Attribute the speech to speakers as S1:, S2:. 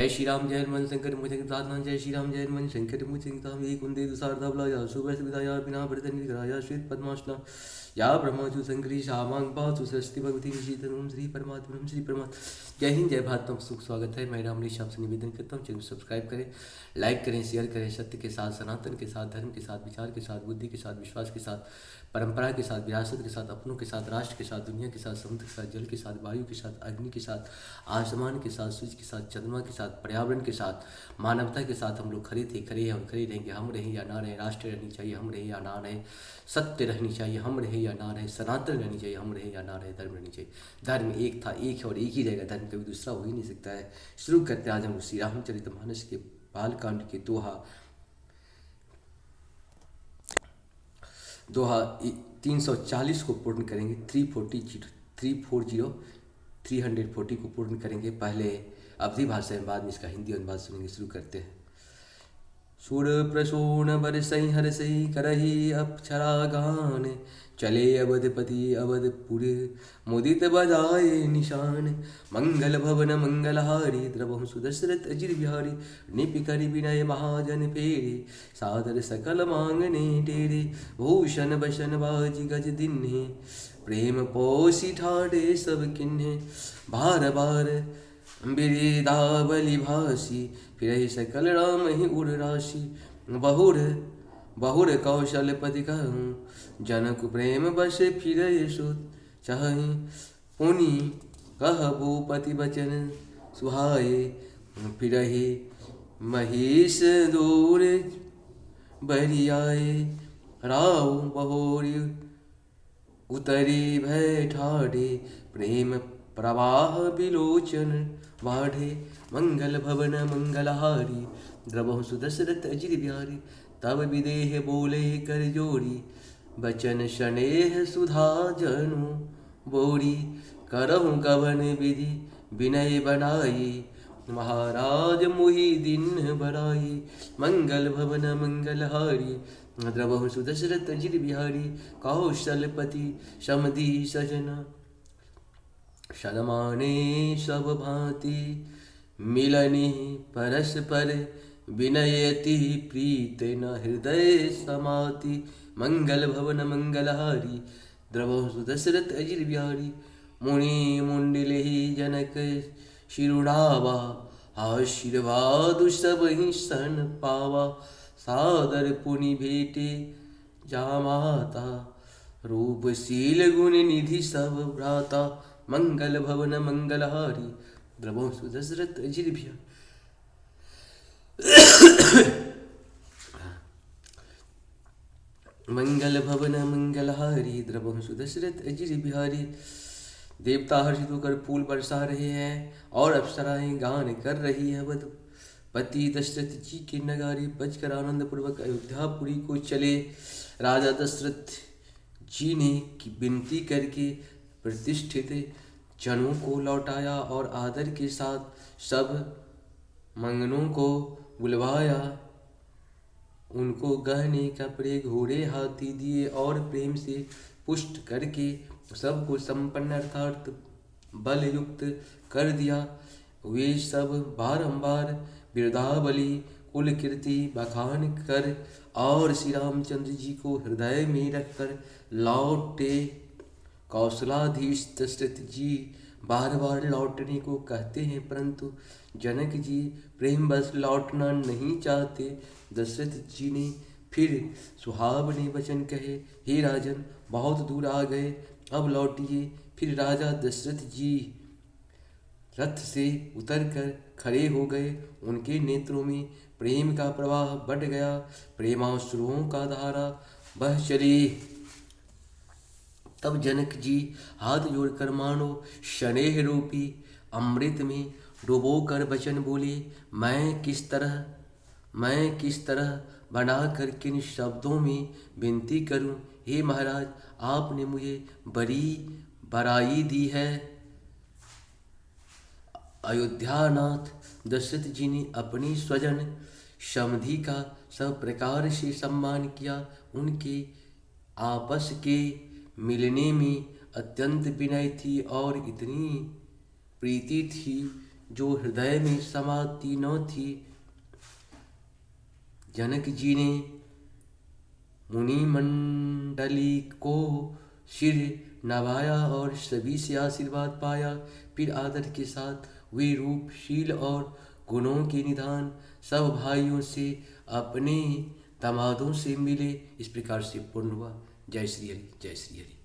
S1: जय श्री राम जय हनुमान शंकर मुझे जय श्री राम जय हनुमान शंकर मुझे एक वंदे दुसारदावला शुभ सुविधाया बिना वर्धनिग्रहाया श्वेत पद्मासना या ब्रह्मजु शंकरी श्यामांग पासु सरस्वती भगवती निशीतनम श्री परमात्मा। जय हिंद जय भारत में सुख स्वागत है। मैं रामनीश आपसे निवेदन करता हूँ, चैनल सब्सक्राइब करें, लाइक करें, शेयर करें। सत्य के साथ, सनातन के साथ, धर्म के साथ, विचार के साथ, बुद्धि के साथ, विश्वास के साथ, परंपरा के साथ, विरासत के साथ, अपनों के साथ, राष्ट्र के साथ, दुनिया के साथ, समुद्र के साथ, जल के साथ, वायु के साथ, अग्नि के साथ, आसमान के साथ, सूर्य के साथ, चंद्रमा के साथ, पर्यावरण के साथ, मानवता के साथ हम लोग खड़े थे, खड़े हैं और खड़े रहेंगे। हम रहें या ना रहें, राष्ट्र रहनी चाहिए, हम रहें या ना रहें, सत्य रहनी चाहिए, हम रहें या ना रहें, सनातन रहनी चाहिए, हम रहें या ना रहें, धर्म रहनी चाहिए। धर्म एक था, एक है और एक ही रहेगा। धर्म कभी दूसरा हो ही नहीं सकता है। शुरू करते हैं आज हम श्री रामचरितमानस के बालकांड के दोहा 340 को पूर्ण करेंगे। 340 को पूर्ण करेंगे। पहले अवधि भाषा में, बाद में इसका हिंदी अनुवाद सुनेंगे। शुरू करते हैं। सुर प्रसून बरसई हरसई करही अप्सरा गान, चले अवधपति अवधपुर मुदित बजाए निशान। मंगल भवन मंगलहारी द्रवहु सुदशरथ अजिर बिहारी, निपि करि विनय महाजन फेरे, सादर सकल मांगने टेरे। भूषण बसन बाजी गज दिन्हे, प्रेम पोषि ठाड़े सब किन्हे। बार बार बिरिदावली भासी, फिर सकल राम ही उर राशि। बहुर कौशलपति कहूँ, जनक प्रेम बस फिर सुत चाहि। पुनि कह भूपति बचन सुहाए, फिरहि महिष दूर बरियाए। राव बहोरी उतरी भय ठाढ़े, प्रेम प्रवाह विलोचन बाढ़े। मंगल भवन मंगलहारी, द्रवहु सुदशरथ अजिर बिहारी। तब विदेह बोले कर जोड़ी, बचन शनेह सुधा जनु बोरी। करहु कवन विधि विनय बनाई, महाराज मुहि दिन बराई। मंगल भवन मंगलहारी, द्रवहु सुदशरथ अजिर बिहारी। कौशलपति समधि सजना, शरमाने सब भांति। मिलनि परस्पर विनयति, प्रीत न हृदय समाति। मंगल भवन मंगलहारी, द्रवहु सुदशरथ अजिर बिहारी। मुनि मुंडिलहि जनक शिरुडावा, आशीर्वाद सब ही सन पावा। सादर पुनि भेटे जामाता, रूपशील गुण निधि सब भ्राता। मंगल भवन मंगलहारी, द्रवहु सुदशरथ अजिर बिहारी। मंगल भवन मंगलहारी, द्रवहु सुदशरथ अजिर बिहारी। देवता हर्षित होकर फूल बरसा रहे हैं और अप्सराएं गान कर रही है। पति दशरथ जी के नगारे बजकर आनंद पूर्वक अयोध्यापुरी को चले। राजा दशरथ जी ने विनती करके प्रतिष्ठित जनों को लौटाया और आदर के साथ सब मंगनों को बुलवाया। उनको गहने कपड़े घोड़े हाथी दिए और प्रेम से पुष्ट करके सबको संपन्न अर्थात बल युक्त कर दिया। वे सब बारंबार बिरदावली कुल कीर्ति बखान कर और श्री रामचंद्र जी को हृदय में रखकर लौटे। कौशलाधीश दशरथ जी बार बार लौटने को कहते हैं, परंतु जनक जी प्रेम बस लौटना नहीं चाहते। दशरथ जी ने फिर सुहावने वचन कहे, हे राजन, बहुत दूर आ गए, अब लौटिए। फिर राजा दशरथ जी रथ से उतरकर खड़े हो गए। उनके नेत्रों में प्रेम का प्रवाह बढ़ गया, प्रेमाश्रुओं का धारा बह चली। तब जनक जी हाथ जोड़कर मानो शनेह रूपी अमृत में डुबोकर वचन बोले, मैं किस तरह बनाकर किन शब्दों में विनती करूं। हे महाराज, आपने मुझे बड़ी बड़ाई दी है। अयोध्यानाथ दशरथ जी ने अपनी स्वजन समधि का सब प्रकार से सम्मान किया। उनके आपस के मिलने में अत्यंत विनय थी और इतनी प्रीति थी जो हृदय में समाती न थी। जनक जी ने मुनि मंडली को सिर नवाया और सभी से आशीर्वाद पाया। फिर आदर के साथ वे रूप, शील और गुणों के निधान सब भाइयों से अपने दामादों से मिले। इस प्रकार से पूर्ण हुआ। जय श्री हरि, जय श्री हरि।